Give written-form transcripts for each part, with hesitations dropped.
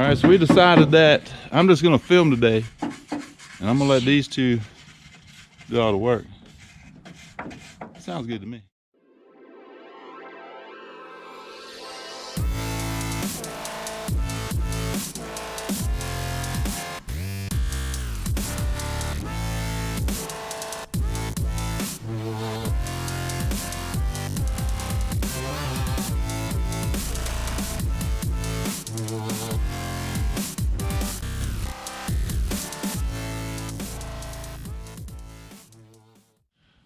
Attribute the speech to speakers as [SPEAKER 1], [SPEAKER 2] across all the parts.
[SPEAKER 1] All right, so we decided that I'm just gonna film today, and I'm gonna let these two do all the work. Sounds good to me.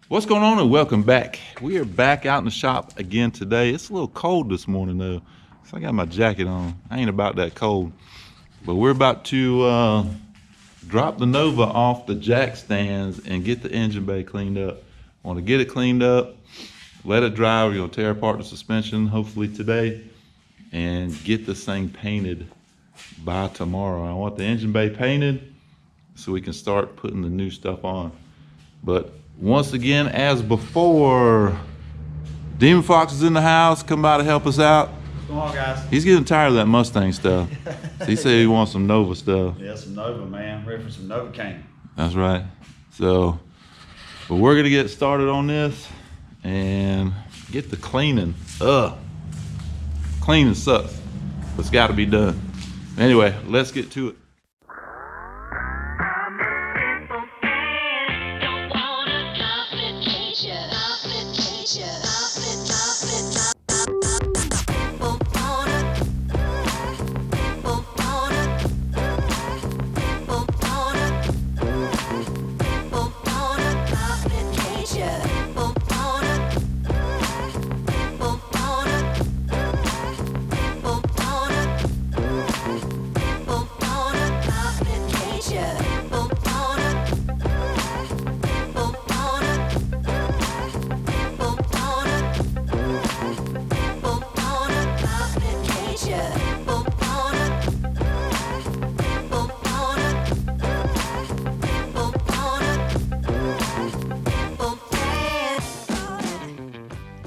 [SPEAKER 1] What's going on, and welcome back. We are back out in the shop again today. It's a little cold this morning though, so I got my jacket on. I ain't about that cold, but we're about to drop the Nova off the jack stands and get the engine bay cleaned up. I want to get it cleaned up, let it dry. We're gonna tear apart the suspension hopefully today and get this thing painted by tomorrow. I want the engine bay painted so we can start putting the new stuff on. But once again, as before, Demon Fox is in the house. Come by to help us out.
[SPEAKER 2] What's going on, guys?
[SPEAKER 1] He's getting tired of that Mustang stuff. He said he wants some Nova stuff.
[SPEAKER 2] Yeah, some Nova, man. Ready for some Nova cane.
[SPEAKER 1] That's right. So, but we're gonna get started on this and get the cleaning. Cleaning sucks, but it's got to be done. Anyway, let's get to it.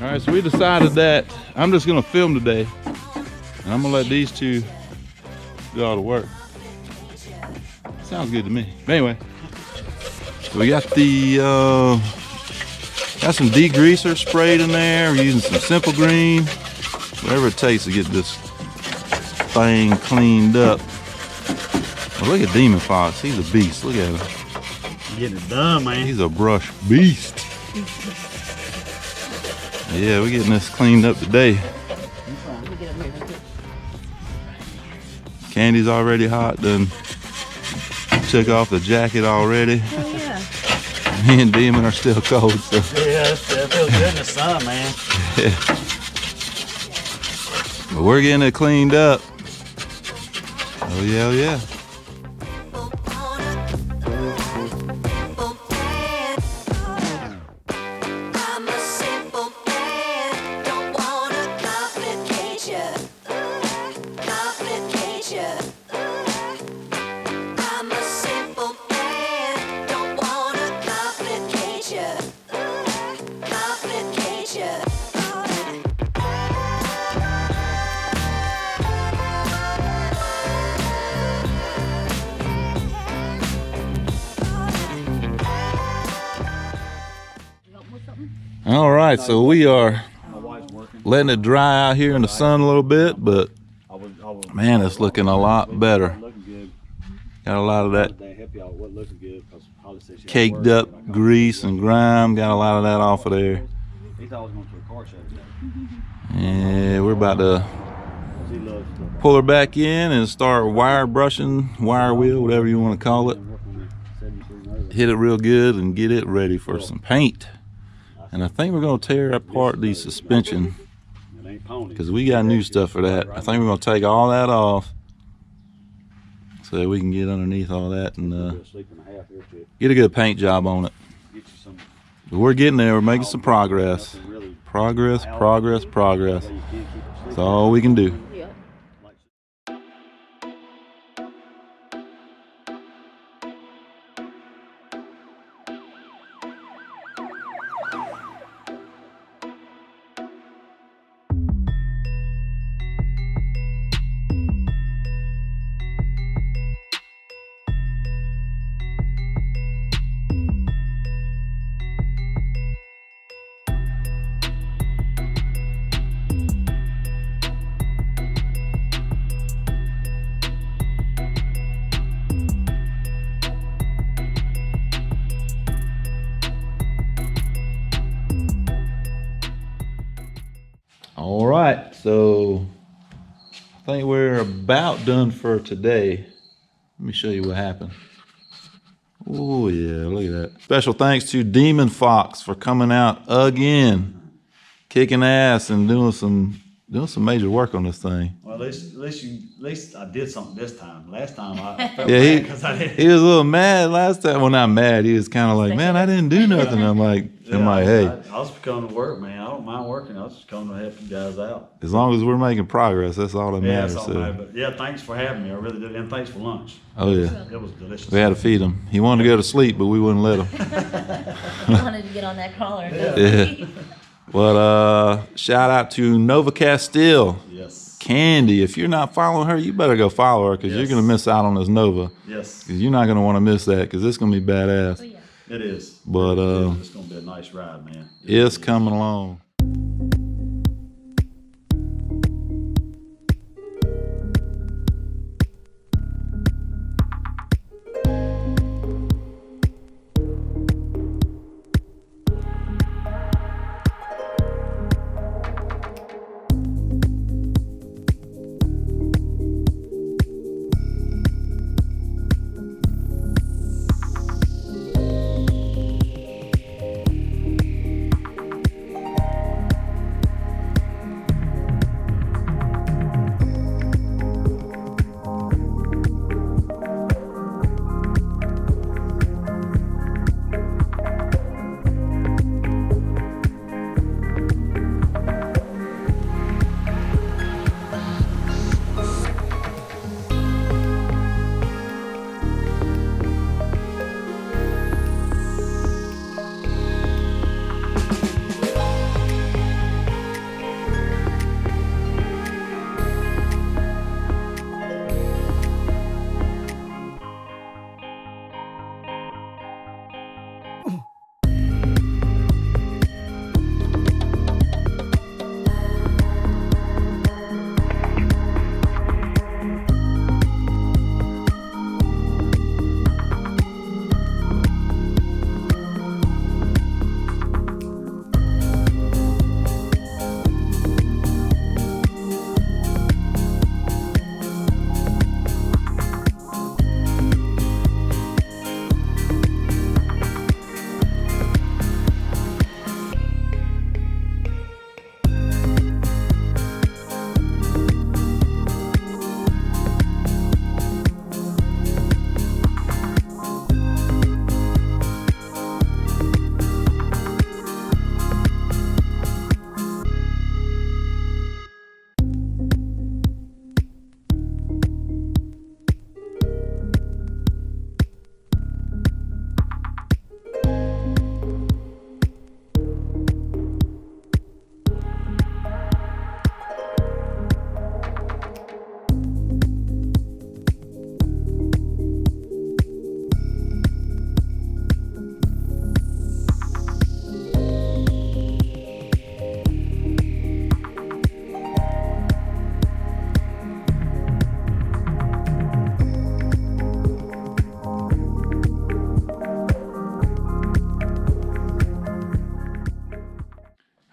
[SPEAKER 1] All right, so we decided that I'm just gonna film today, and I'm gonna let these two do all the work. Sounds good to me. But anyway, so we got the got some degreaser sprayed in there. We're using some Simple Green, whatever it takes to get this thing cleaned up. Well, look at Demon Fox. He's a beast. Look at him.
[SPEAKER 2] Getting it done, man.
[SPEAKER 1] He's a brush beast. Yeah, we're getting this cleaned up today. Candy's already hot, done took off the jacket already.
[SPEAKER 3] Oh, yeah.
[SPEAKER 1] Me and Demon are still cold, so.
[SPEAKER 2] Yeah, it feels good in the sun, man.
[SPEAKER 1] Yeah. But we're getting it cleaned up. Oh yeah, oh yeah. All right, so we are letting it dry out here in the sun a little bit, but man, it's looking a lot better. Got a lot of that caked up grease and grime, got a lot of that off of there. And we're about to pull her back in and start wire brushing, wire wheel, whatever you want to call it. Hit it real good and get it ready for some paint. And I think we're going to tear apart the suspension because we got new stuff for that. I think we're going to take all that off so that we can get underneath all that and get a good paint job on it. But we're getting there. We're making some progress. Progress, progress, progress. That's all we can do. about done for today. Let me show you what happened. Oh yeah, look at that. Special thanks to Demon Fox for coming out again, kicking ass and doing some major work on this thing.
[SPEAKER 2] Well, at least I did something this time. Last time I felt
[SPEAKER 1] Yeah,
[SPEAKER 2] bad because I didn't.
[SPEAKER 1] he was a little mad last time. Well, not mad. He was kind of like, man, I didn't do nothing. I'm like, hey,
[SPEAKER 2] I was coming to work, man. I don't mind working. I was just coming to help you guys out.
[SPEAKER 1] as long as we're making progress, that's all that
[SPEAKER 2] Yeah,
[SPEAKER 1] matters.
[SPEAKER 2] that's all
[SPEAKER 1] So.
[SPEAKER 2] right. But yeah, thanks for having me. I really did. And thanks for lunch.
[SPEAKER 1] Oh yeah,
[SPEAKER 2] It was delicious.
[SPEAKER 1] we had to feed him. He wanted to go to sleep, but we wouldn't let him.
[SPEAKER 3] He wanted to get on that collar.
[SPEAKER 1] Yeah. But shout out to Nova Castile.
[SPEAKER 2] Yes.
[SPEAKER 1] Candy, if you're not following her, you better go follow her because you're
[SPEAKER 2] Yes.
[SPEAKER 1] going to miss out on this Nova.
[SPEAKER 2] Yes.
[SPEAKER 1] 'Cause you're not going to want to miss that because it's going to be badass.
[SPEAKER 3] Oh, yeah.
[SPEAKER 2] It is.
[SPEAKER 1] But
[SPEAKER 2] it's gonna be a nice ride, man.
[SPEAKER 1] it's coming along.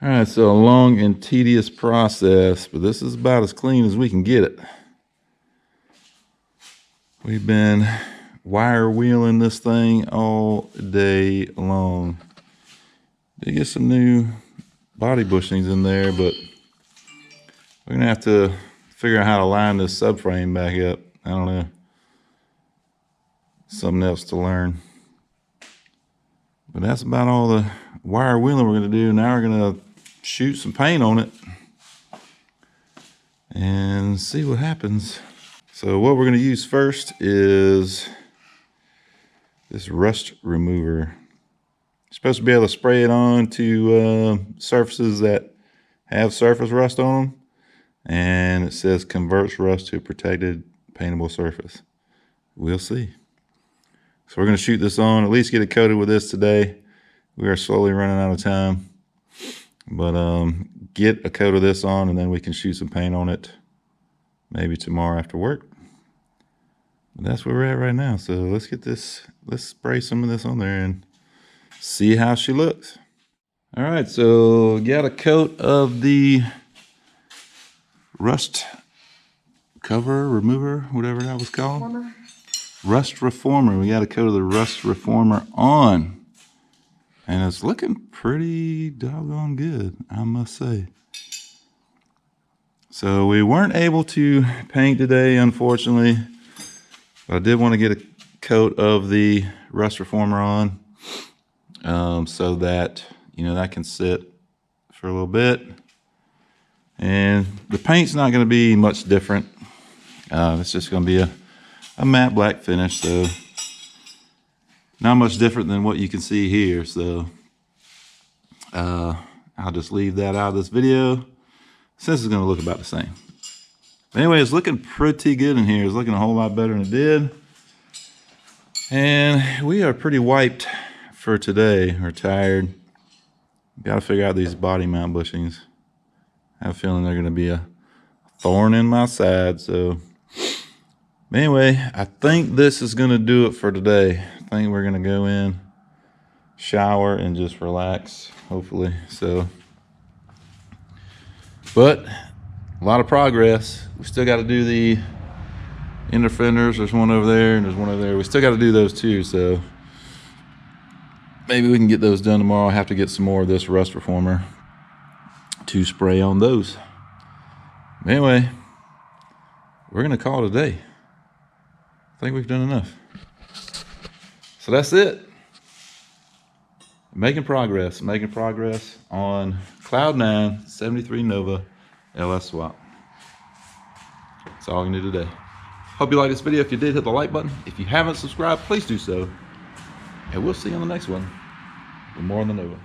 [SPEAKER 1] All right, so a long and tedious process, but this is about as clean as we can get it. We've been wire wheeling this thing all day long. Did get some new body bushings in there, but we're gonna have to figure out how to line this subframe back up. I don't know. Something else to learn. But that's about all the wire wheeling we're gonna do. Now we're gonna shoot some paint on it and see what happens. So what we're gonna use first is this rust remover. You're supposed to be able to spray it on to surfaces that have surface rust on them. And it says converts rust to a protected paintable surface. We'll see. So we're gonna shoot this on, at least get it coated with this today. We are slowly running out of time. But get a coat of this on and then we can shoot some paint on it maybe tomorrow after work. But that's where we're at right now. So let's get this, let's spray some of this on there and see how she looks. All right, so got a coat of the rust cover, remover, whatever that was called.
[SPEAKER 3] Former.
[SPEAKER 1] Rust Reformer. We got to coat the Rust Reformer on. And it's looking pretty doggone good, I must say. So we weren't able to paint today, unfortunately. But I did want to get a coat of the Rust Reformer on, so that, you know, that can sit for a little bit. And the paint's not going to be much different. It's just going to be a matte black finish, so not much different than what you can see here. So I'll just leave that out of this video, since it's going to look about the same. But anyway, it's looking pretty good in here. It's looking a whole lot better than it did. And we are pretty wiped for today. We're tired. Got to figure out these body mount bushings. I have a feeling they're going to be a thorn in my side. So anyway, I think this is going to do it for today. I think we're going to go in, shower, and just relax, hopefully. So, but a lot of progress. We still got to do the inner fenders. There's one over there and there's one over there. We still got to do those too. So maybe we can get those done tomorrow. I have to get some more of this Rust Reformer to spray on those. Anyway, we're going to call it a day. I think we've done enough. So that's it. Making progress on Cloud 9 73 Nova LS swap. That's all I can do today. Hope you liked this video. If you did, hit the like button. If you haven't subscribed, please do so. And we'll see you on the next one with more on the Nova.